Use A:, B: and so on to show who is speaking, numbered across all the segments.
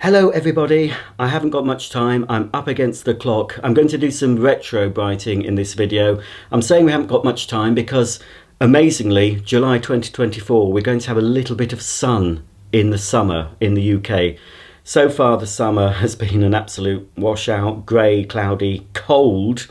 A: Hello everybody, I haven't got much time, I'm up against the clock. I'm going to do some Retrobrighting in this video. I'm saying we haven't got much time because amazingly, July 2024, we're going to have a little bit of sun in the summer in the UK. So far the summer has been an absolute washout, grey, cloudy, cold.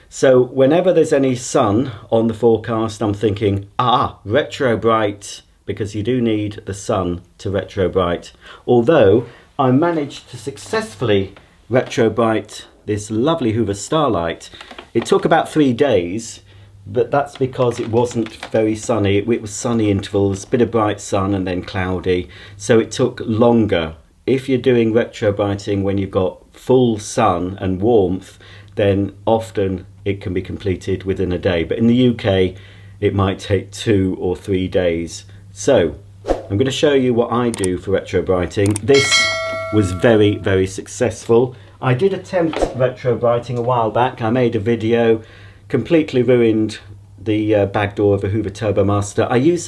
A: So whenever there's any sun on the forecast, I'm thinking, Retrobright, because you do need the sun to Retrobright. Although I managed to successfully Retrobright this lovely Hoover Starlight. It took about 3 days, but that's because it wasn't very sunny. It was sunny intervals, bit of bright sun and then cloudy, so it took longer. If you're doing Retrobrighting when you've got full sun and warmth, then often it can be completed within a day, but in the UK it might take 2 or 3 days. So I'm going to show you what I do for Retrobrighting. This was very, very successful. I did attempt Retrobrighting a while back. I made a video, completely ruined the bag door of a Hoover Turbomaster. I used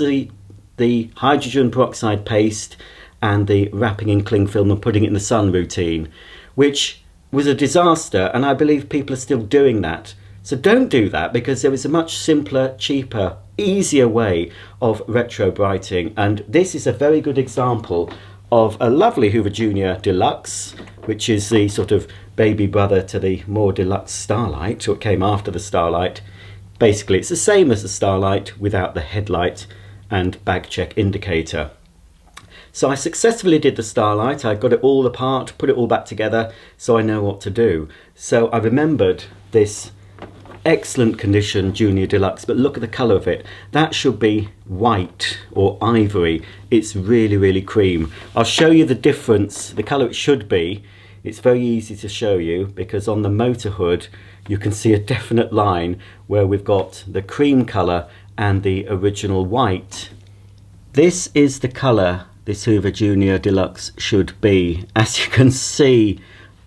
A: the hydrogen peroxide paste and the wrapping in cling film and putting it in the sun routine, which was a disaster, and I believe people are still doing that. So don't do that, because there is a much simpler, cheaper, easier way of Retrobrighting, and this is a very good example of a lovely Hoover Junior Deluxe, which is the sort of baby brother to the more deluxe Starlight, or it came after the Starlight. Basically it's the same as the Starlight without the headlight and bag check indicator. So I successfully did the Starlight. I got it all apart, put it all back together, so I know what to do. So I remembered this excellent condition Junior Deluxe, but look at the colour of it. That should be white or ivory. It's really, really cream. I'll show you the difference, the colour it should be. It's very easy to show you because on the motor hood you can see a definite line where we've got the cream colour and the original white. This is the colour this Hoover Junior Deluxe should be. As you can see,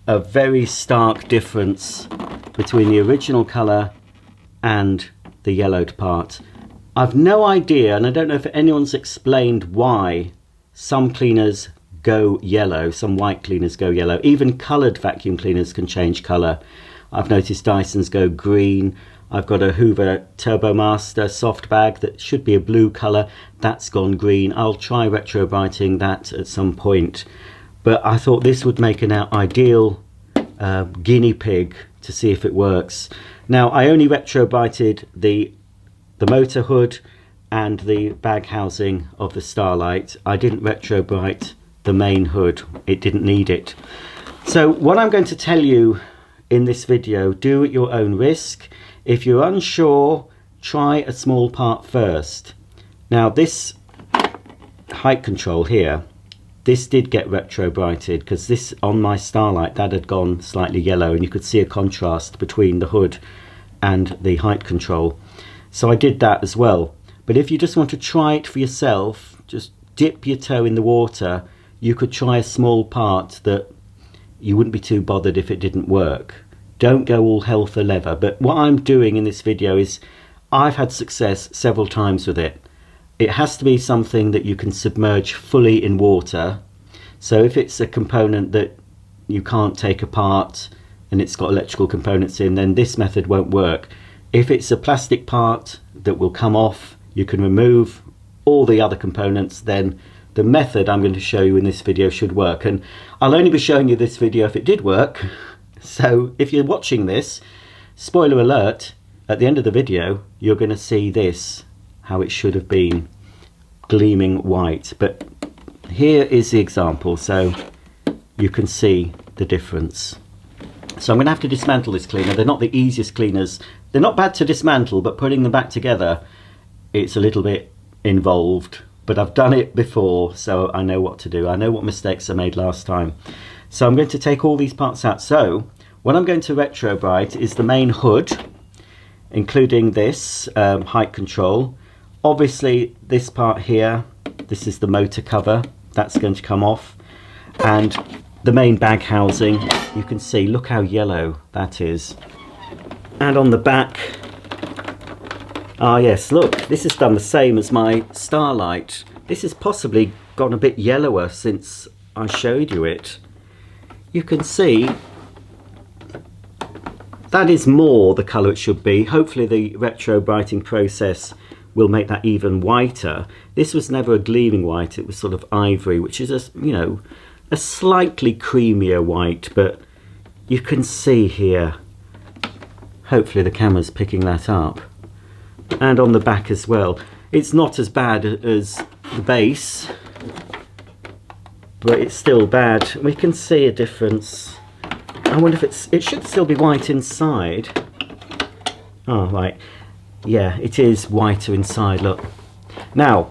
A: a very stark difference between the original colour and the yellowed part. I've no idea, and I don't know if anyone's explained why some cleaners go yellow, some white cleaners go yellow. Even coloured vacuum cleaners can change colour. I've noticed Dyson's go green. I've got a Hoover Turbomaster soft bag that should be a blue colour. That's gone green. I'll try Retrobrighting that at some point. But I thought this would make an ideal guinea pig to see if it works. Now I only Retrobrighted the motor hood and the bag housing of the Starlight. I didn't Retrobright the main hood. It didn't need it. So what I'm going to tell you in this video, do at your own risk. If you're unsure, try a small part first. Now this height control here, this did get Retrobrighted because this on my Starlight that had gone slightly yellow, and you could see a contrast between the hood and the height control. So I did that as well. But if you just want to try it for yourself, just dip your toe in the water, you could try a small part that you wouldn't be too bothered if it didn't work. Don't go all hell for leather. But what I'm doing in this video is I've had success several times with it. It has to be something that you can submerge fully in water. So if it's a component that you can't take apart and it's got electrical components in, then this method won't work. If it's a plastic part that will come off, you can remove all the other components, then the method I'm going to show you in this video should work. And I'll only be showing you this video if it did work. So if you're watching this, spoiler alert, at the end of the video you're going to see this, how it should have been, gleaming white. But here is the example, so you can see the difference. So I'm going to have to dismantle this cleaner. They're not the easiest cleaners. They're not bad to dismantle, but putting them back together, it's a little bit involved. But I've done it before, so I know what to do. I know what mistakes I made last time. So I'm going to take all these parts out. So what I'm going to Retrobright is the main hood, including this height control. Obviously this part here, this is the motor cover, that's going to come off, and the main bag housing, you can see, look how yellow that is. And on the back, yes, look, this has done the same as my Starlight. This has possibly gone a bit yellower since I showed you it. you can see that is more the colour it should be. Hopefully the Retrobrighting process will make that even whiter. This was never a gleaming white, it was sort of ivory, which is a slightly creamier white, but you can see here, hopefully the camera's picking that up, and on the back as well. It's not as bad as the base, but it's still bad. We can see a difference. I wonder if it should still be white inside. Oh, right. Yeah, it is whiter inside, look. Now,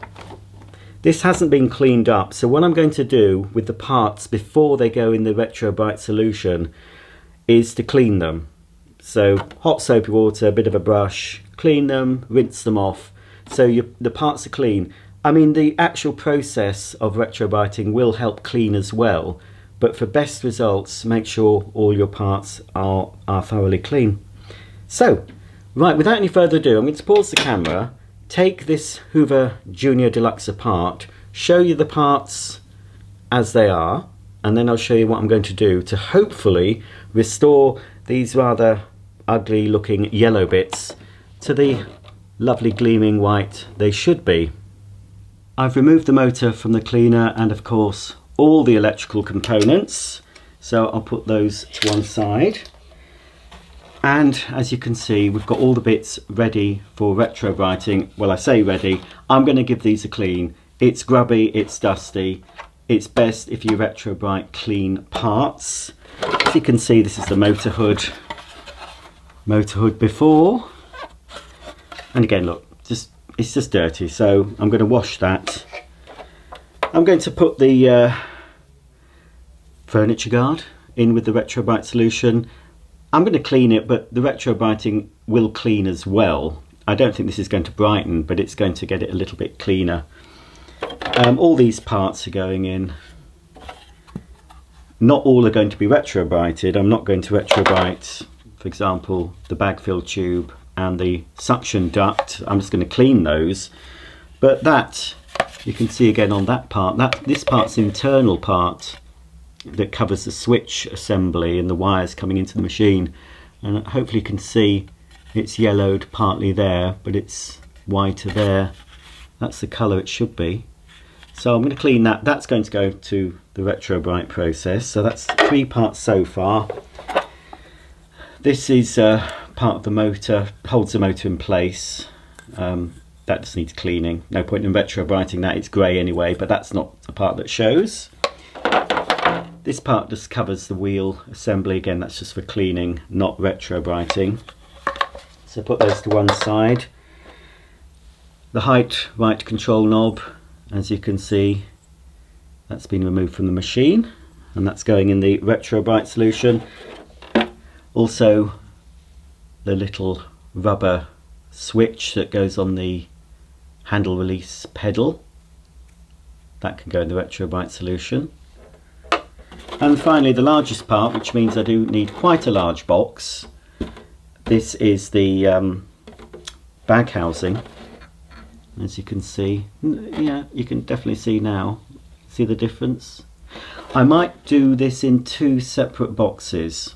A: this hasn't been cleaned up, so what I'm going to do with the parts before they go in the Retrobright solution is to clean them. So, hot soapy water, a bit of a brush, clean them, rinse them off, so the parts are clean. I mean, the actual process of Retrobrighting will help clean as well, but for best results, make sure all your parts are thoroughly clean. So, right, without any further ado, I'm going to pause the camera, take this Hoover Junior Deluxe apart, show you the parts as they are, and then I'll show you what I'm going to do to hopefully restore these rather ugly looking yellow bits to the lovely gleaming white they should be. I've removed the motor from the cleaner and of course all the electrical components, so I'll put those to one side. And as you can see, we've got all the bits ready for Retrobrighting. Well, I say ready, I'm going to give these a clean. It's grubby, it's dusty. It's best if you Retrobright clean parts. As you can see, this is the motor hood before. And again, look, it's just dirty, so I'm going to wash that. I'm going to put the furniture guard in with the Retrobright solution. I'm going to clean it, but the Retrobrighting will clean as well. I don't think this is going to brighten, but it's going to get it a little bit cleaner. All these parts are going in. Not all are going to be Retrobrighted. I'm not going to Retrobright, for example, the bag fill tube and the suction duct. I'm just going to clean those. But that, you can see again on that part, this part's the internal part that covers the switch assembly and the wires coming into the machine, and hopefully you can see it's yellowed partly there, but it's whiter there. That's the colour it should be. So I'm going to clean that. That's going to go to the Retrobright process. So that's 3 parts so far. This is part of the motor, holds the motor in place. That just needs cleaning. No point in Retrobrighting that, it's grey anyway, but that's not the part that shows. This part just covers the wheel assembly. Again, that's just for cleaning, not Retrobrighting. So put those to one side. The height right control knob, as you can see, that's been removed from the machine, and that's going in the Retrobright solution. Also, the little rubber switch that goes on the handle release pedal, that can go in the Retrobright solution. And finally, the largest part, which means I do need quite a large box. This is the bag housing. As you can see, yeah, you can definitely see now. See the difference? I might do this in 2 separate boxes,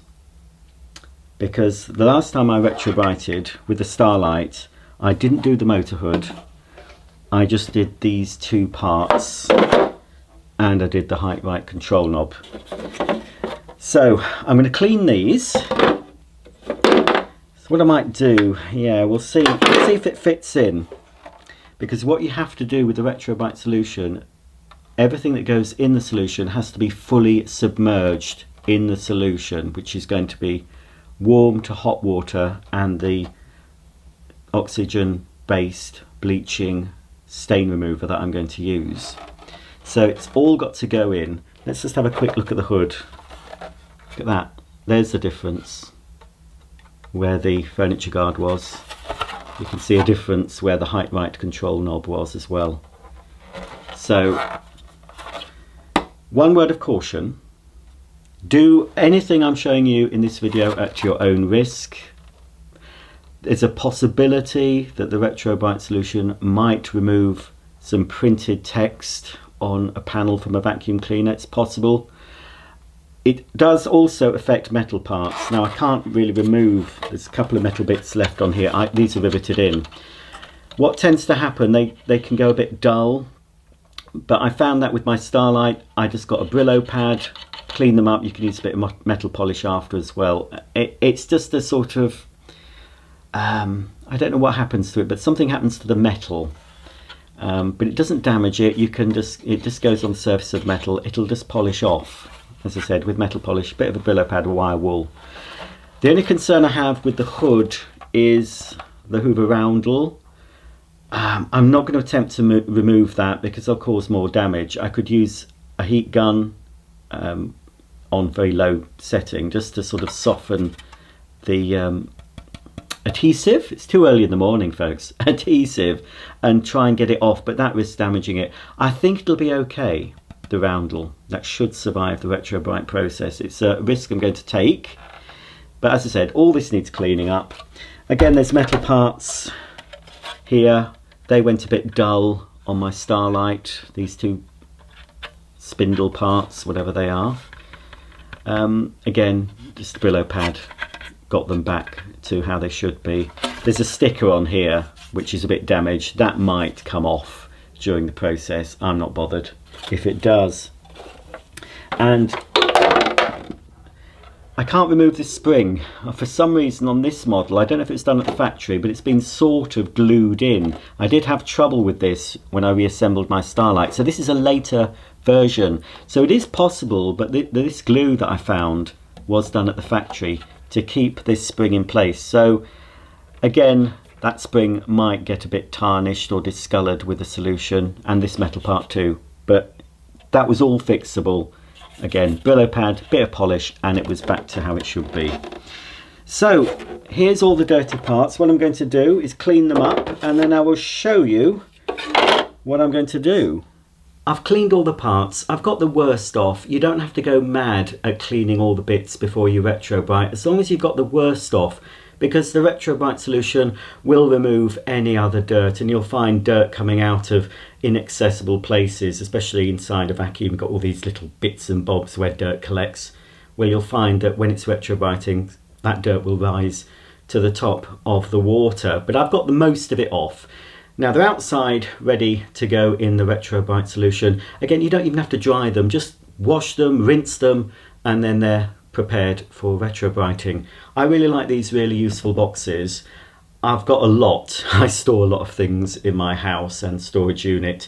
A: because the last time I Retrobrighted with the Starlight, I didn't do the motor hood. I just did these 2 parts, and I did the height right control knob. So I'm going to clean these. So what I might do, yeah, we'll see if it fits in. Because what you have to do with the Retrobright solution, everything that goes in the solution has to be fully submerged in the solution, which is going to be warm to hot water and the oxygen based bleaching stain remover that I'm going to use. So it's all got to go in. Let's just have a quick look at the hood. Look at that, there's the difference where the furniture guard was. You can see a difference where the height right control knob was as well. So, one word of caution: do anything I'm showing you in this video at your own risk. There's a possibility that the Retrobright solution might remove some printed text on a panel from a vacuum cleaner. It's possible. It does also affect metal parts. Now I can't really remove, there's a couple of metal bits left on here. These are riveted in. What tends to happen, they can go a bit dull, but I found that with my Starlight, I just got a Brillo pad, clean them up. You can use a bit of metal polish after as well. It's just a sort of, I don't know what happens to it, but something happens to the metal. But it doesn't damage it. It just goes on the surface of metal. It'll just polish off, as I said, with metal polish, a bit of a Brillo pad or wire wool. The only concern I have with the hood is the Hoover roundel. I'm not going to attempt to remove that because I'll cause more damage. I could use a heat gun on very low setting just to sort of soften the adhesive. It's too early in the morning, folks. Adhesive, and try and get it off, but that risks damaging it. I think it'll be okay, the roundel. That should survive the Retrobright process. It's a risk I'm going to take, but as I said, all this needs cleaning up. Again, there's metal parts here. They went a bit dull on my Starlight, these two spindle parts, whatever they are. Again, just a Brillo pad, got them back to how they should be. There's a sticker on here which is a bit damaged. That might come off during the process. I'm not bothered if it does. And I can't remove this spring. For some reason on this model, I don't know if it's done at the factory, but it's been sort of glued in. I did have trouble with this when I reassembled my Starlight. So this is a later version. So it is possible, but this glue that I found was done at the factory to keep this spring in place. So again, that spring might get a bit tarnished or discoloured with the solution, and this metal part too. But that was all fixable. Again, Brillo pad, bit of polish, and it was back to how it should be. So here's all the dirty parts. What I'm going to do is clean them up, and then I will show you what I'm going to do. I've cleaned all the parts. I've got the worst off. You don't have to go mad at cleaning all the bits before you Retrobright, as long as you've got the worst off, because the Retrobright solution will remove any other dirt, and you'll find dirt coming out of inaccessible places, especially inside a vacuum. You've got all these little bits and bobs where dirt collects, where you'll find that when it's Retrobrighting, that dirt will rise to the top of the water. But I've got the most of it off. Now they're outside ready to go in the Retrobright solution. Again, you don't even have to dry them, just wash them, rinse them, and then they're prepared for Retrobrighting. I really like these really useful boxes. I've got a lot. I store a lot of things in my house and storage unit.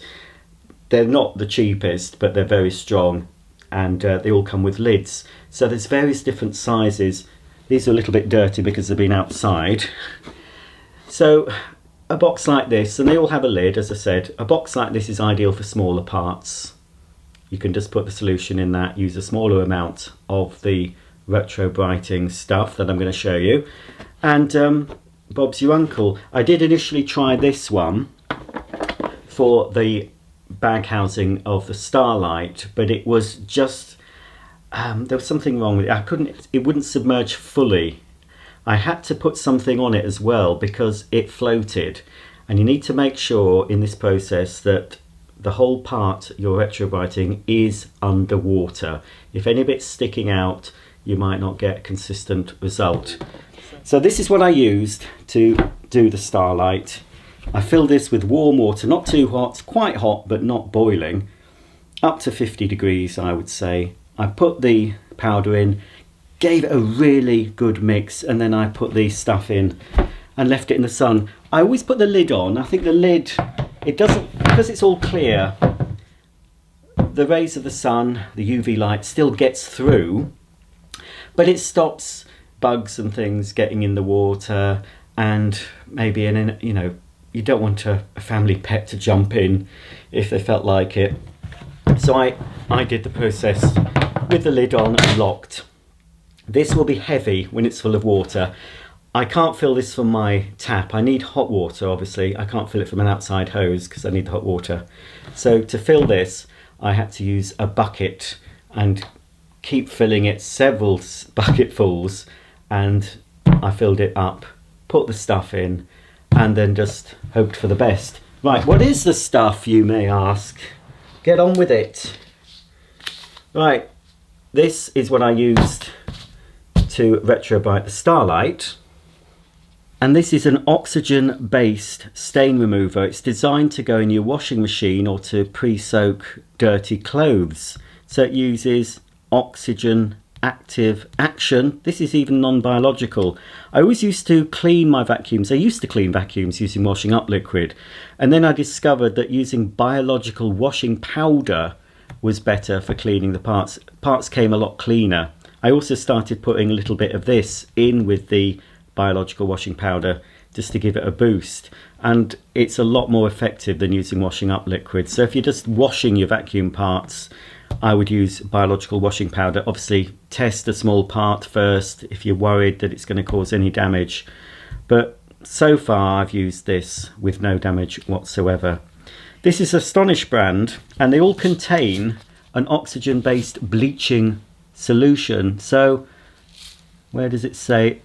A: They're not the cheapest, but they're very strong, and they all come with lids. So there's various different sizes. These are a little bit dirty because they've been outside. So a box like this, and they all have a lid, as I said. A box like this is ideal for smaller parts. You can just put the solution in that, use a smaller amount of the Retrobrighting stuff that I'm going to show you. And Bob's your uncle. I did initially try this one for the bag housing of the Starlight, but it was just, there was something wrong with it. It wouldn't submerge fully. I had to put something on it as well because it floated. And you need to make sure in this process that the whole part you're Retrobrighting is underwater. If any bit's sticking out, you might not get a consistent result. So this is what I used to do the Starlight. I filled this with warm water, not too hot, quite hot but not boiling, up to 50 degrees I would say. I put the powder in, gave it a really good mix, and then I put the stuff in and left it in the sun. I always put the lid on. I think the lid, it doesn't, because it's all clear, the rays of the sun, the UV light still gets through, but it stops bugs and things getting in the water, and maybe you know, you don't want a family pet to jump in if they felt like it. So I did the process with the lid on and locked. This will be heavy when it's full of water. I can't fill this from my tap. I need hot water, obviously. I can't fill it from an outside hose because I need the hot water. So to fill this, I had to use a bucket and keep filling it, several bucketfuls, and I filled it up, put the stuff in, and then just hoped for the best. Right, what is the stuff, you may ask? Get on with it. Right, This is what I used to Retrobright the Starlight. And this is an oxygen-based stain remover. It's designed to go in your washing machine or to pre-soak dirty clothes. So it uses oxygen active action. This is even non-biological. I always used to clean my vacuums. I used to clean vacuums using washing up liquid. And then I discovered that using biological washing powder was better for cleaning the parts. Parts came a lot cleaner. I also started putting a little bit of this in with the biological washing powder just to give it a boost, and it's a lot more effective than using washing up liquid. So if you're just washing your vacuum parts, I would use biological washing powder. Obviously test a small part first if you're worried that it's going to cause any damage, but so far I've used this with no damage whatsoever. This is Astonish brand, and they all contain an oxygen based bleaching solution. So where does it say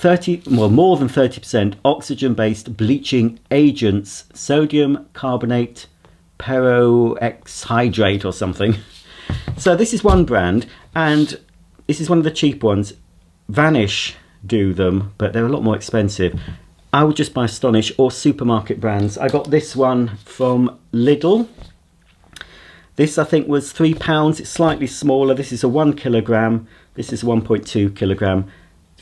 A: more than 30% oxygen-based bleaching agents, sodium carbonate peroxyhydrate or something. So this is one brand, and this is one of the cheap ones. Vanish do them, but they're a lot more expensive. I would just buy Astonish or supermarket brands. I got this one from Lidl. This I think was £3. It's slightly smaller. This is a 1 kilogram. This is 1.2 kilogram.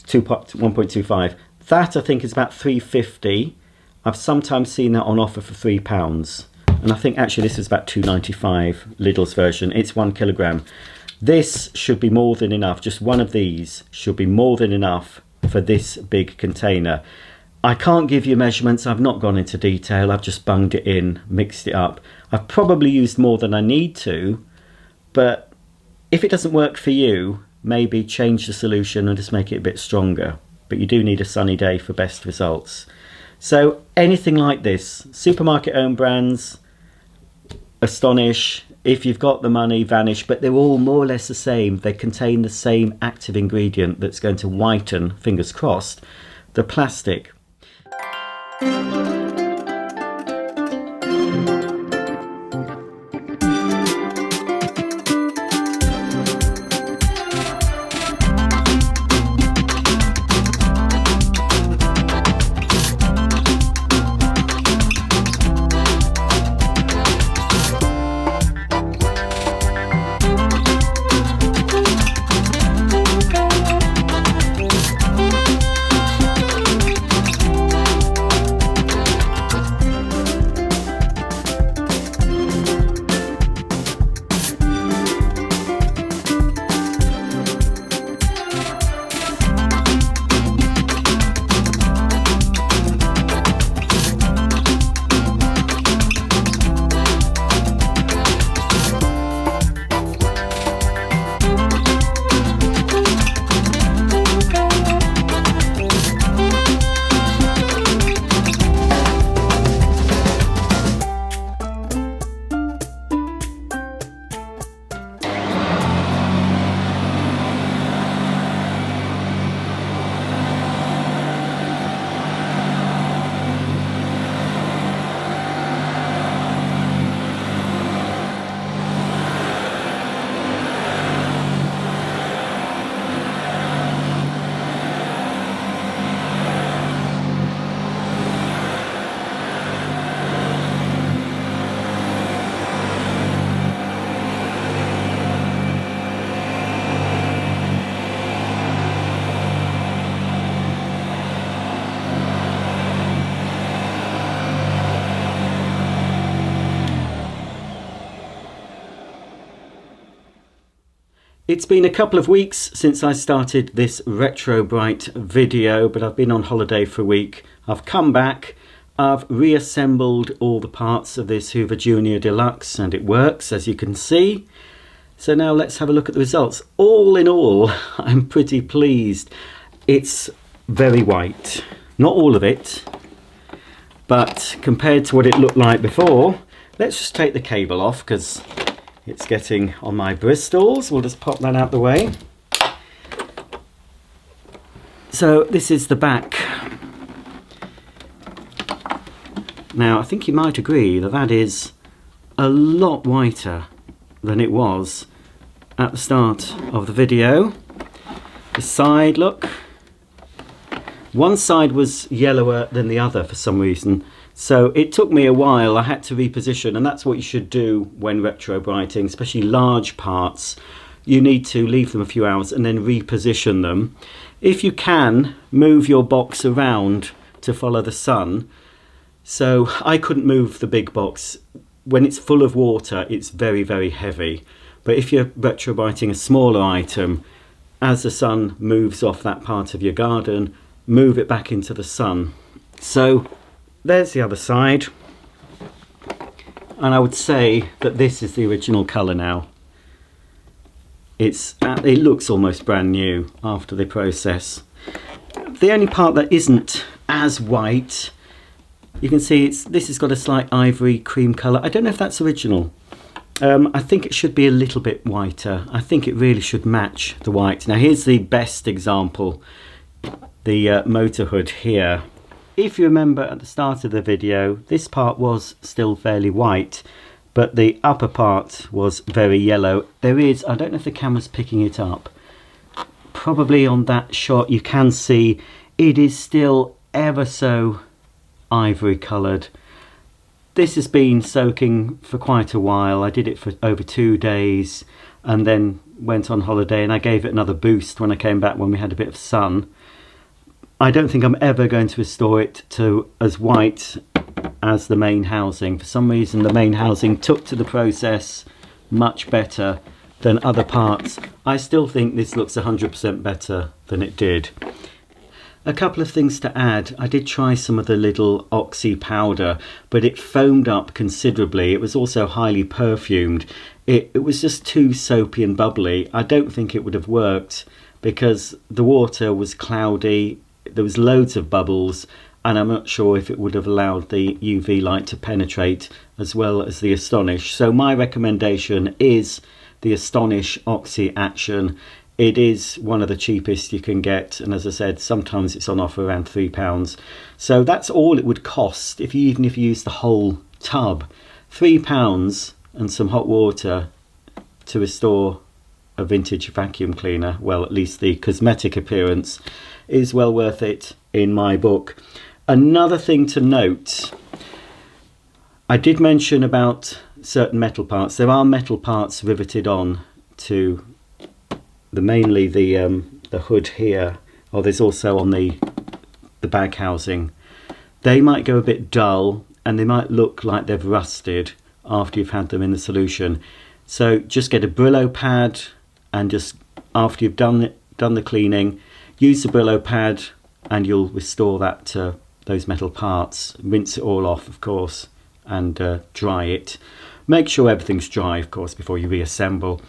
A: 1.25. That I think is about £3.50. I've sometimes seen that on offer for £3, and I think actually this is about £2.95. Lidl's version. It's 1 kilogram. This should be more than enough. Just one of these should be more than enough for this big container. I can't give you measurements. I've not gone into detail. I've just bunged it in, mixed it up. I've probably used more than I need to, but if it doesn't work for you, maybe change the solution and just make it a bit stronger. But you do need a sunny day for best results. So anything like this, supermarket owned brands, Astonish, if you've got the money, Vanish, but they're all more or less the same. They contain the same active ingredient that's going to whiten, fingers crossed, the plastic. It's been a couple of weeks since I started this Retrobright video, but I've been on holiday for a week. I've come back, I've reassembled all the parts of this Hoover Junior Deluxe, and it works, as you can see. So now let's have a look at the results. All in all, I'm pretty pleased. It's very white. Not all of it, but compared to what it looked like before, let's just take the cable off because it's getting on my bristles. We'll just pop that out the way. So this is the back. Now I think you might agree that that is a lot whiter than it was at the start of the video. The side look. One side was yellower than the other for some reason, so it took me a while. I had to reposition, and that's what you should do when retrobrighting, especially large parts. You need to leave them a few hours and then reposition them. If you can, move your box around to follow the sun. So I couldn't move the big box. When it's full of water, it's very, very heavy. But if you're retrobrighting a smaller item, as the sun moves off that part of your garden, move it back into the sun. So there's the other side. And I would say that this is the original colour now. It looks almost brand new after the process. The only part that isn't as white, you can see this has got a slight ivory cream colour. I don't know if that's original. I think it should be a little bit whiter. I think it really should match the white. Now here's the best example, the motor hood here. If you remember at the start of the video, this part was still fairly white, but the upper part was very yellow. There is, I don't know if the camera's picking it up, probably on that shot you can see it is still ever so ivory coloured. This has been soaking for quite a while. I did it for over 2 days and then went on holiday, and I gave it another boost when I came back when we had a bit of sun. I don't think I'm ever going to restore it to as white as the main housing. For some reason the main housing took to the process much better than other parts. I still think this looks 100% better than it did. A couple of things to add. I did try some of the little oxy powder, but it foamed up considerably. It was also highly perfumed. It was just too soapy and bubbly. I don't think it would have worked because the water was cloudy, there was loads of bubbles, and I'm not sure if it would have allowed the UV light to penetrate as well as the Astonish. So my recommendation is the Astonish Oxy Action. It is one of the cheapest you can get, and as I said, sometimes it's on offer around £3. So that's all it would cost even if you use the whole tub. £3 and some hot water to restore a vintage vacuum cleaner. Well, at least the cosmetic appearance is well worth it in my book. Another thing to note, I did mention about certain metal parts. There are metal parts riveted on to mainly the hood here, or there's also on the bag housing. They might go a bit dull and they might look like they've rusted after you've had them in the solution. So just get a Brillo pad, and just after you've done the cleaning, use the Brillo pad and you'll restore that to those metal parts. Rinse it all off, of course, and dry it. Make sure everything's dry, of course, before you reassemble.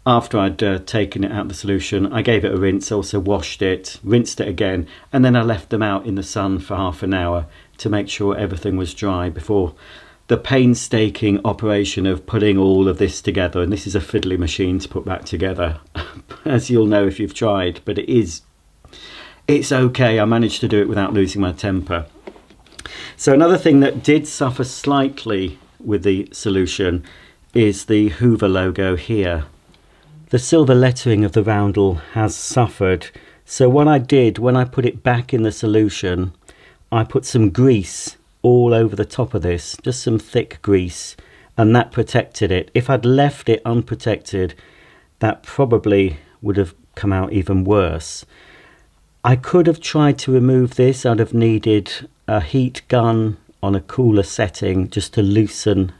A: After I'd taken it out of the solution, I gave it a rinse, also washed it, rinsed it again, and then I left them out in the sun for half an hour to make sure everything was dry before the painstaking operation of putting all of this together. And this is a fiddly machine to put back together, as you'll know if you've tried, but it's okay. I managed to do it without losing my temper. So another thing that did suffer slightly with the solution is the Hoover logo here. The silver lettering of the roundel has suffered. So what I did when I put it back in the solution, I put some grease all over the top of this, just some thick grease, and that protected it. If I'd left it unprotected, that probably would have come out even worse. I could have tried to remove this. I'd have needed a heat gun on a cooler setting just to loosen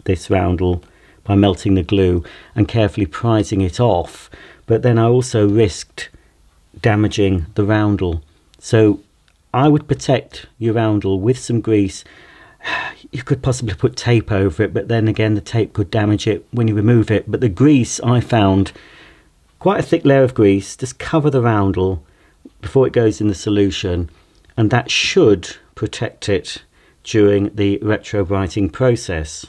A: this roundel by melting the glue and carefully prising it off, but then I also risked damaging the roundel. So I would protect your roundel with some grease. You could possibly put tape over it, but then again the tape could damage it when you remove it. But the grease, I found quite a thick layer of grease. Just cover the roundel before it goes in the solution, and that should protect it during the retrobrighting process.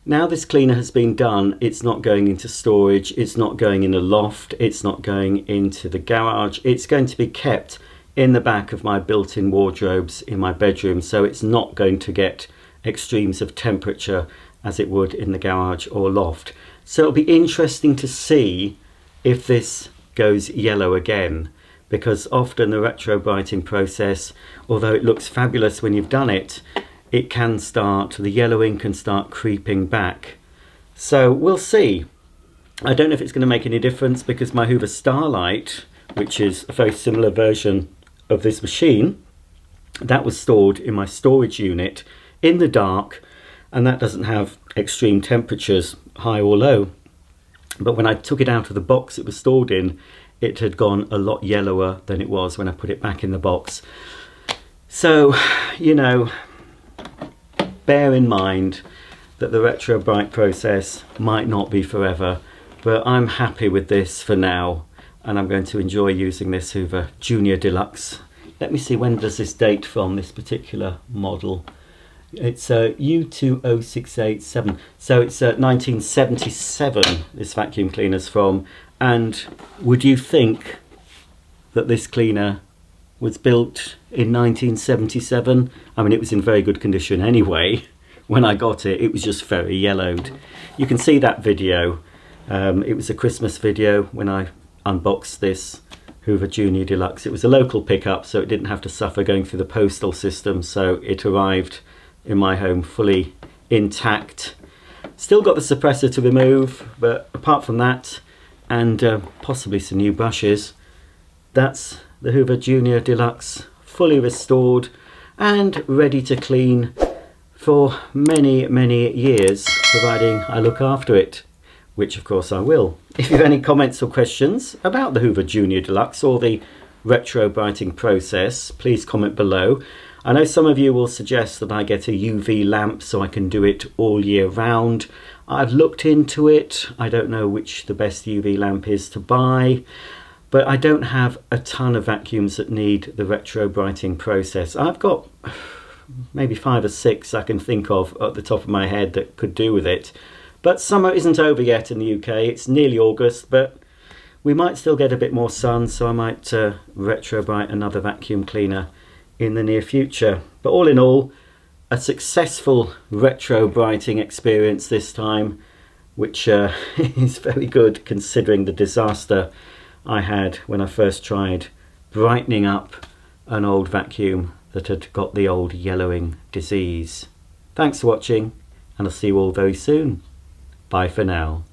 A: Now this cleaner has been done, it's not going into storage, it's not going in a loft, it's not going into the garage, it's going to be kept in the back of my built-in wardrobes in my bedroom, so it's not going to get extremes of temperature as it would in the garage or loft. So it'll be interesting to see if this goes yellow again, because often the retrobrighting process, although it looks fabulous when you've done it, it can start, the yellowing can start creeping back. So we'll see. I don't know if it's going to make any difference, because my Hoover Starlight, which is a very similar version of this machine, that was stored in my storage unit in the dark, and that doesn't have extreme temperatures, high or low. But when I took it out of the box it was stored in, it had gone a lot yellower than it was when I put it back in the box. So, you know, bear in mind that the Retrobright process might not be forever, but I'm happy with this for now, and I'm going to enjoy using this Hoover Junior Deluxe. Let me see, when does this date from, this particular model? It's U20687, so it's 1977 this vacuum cleaner's from. And would you think that this cleaner was built in 1977? I mean, it was in very good condition anyway. When I got it, it was just very yellowed. You can see that video. It was a Christmas video when I unboxed this Hoover Junior Deluxe. It was a local pickup, so it didn't have to suffer going through the postal system, so it arrived in my home fully intact. Still got the suppressor to remove, but apart from that, and possibly some new brushes, that's the Hoover Junior Deluxe, fully restored and ready to clean for many, many years, providing I look after it, which of course I will. If you have any comments or questions about the Hoover Junior Deluxe or the retrobrighting process, please comment below. I know some of you will suggest that I get a UV lamp so I can do it all year round. I've looked into it. I don't know which the best UV lamp is to buy, but I don't have a ton of vacuums that need the retrobrighting process. I've got maybe 5 or 6 I can think of at the top of my head that could do with it. But summer isn't over yet in the UK. It's nearly August, but we might still get a bit more sun, so I might retrobright another vacuum cleaner in the near future. But all in all, a successful retrobrighting experience this time, which is very good considering the disaster I had when I first tried brightening up an old vacuum that had got the old yellowing disease. Thanks for watching, and I'll see you all very soon. Bye for now.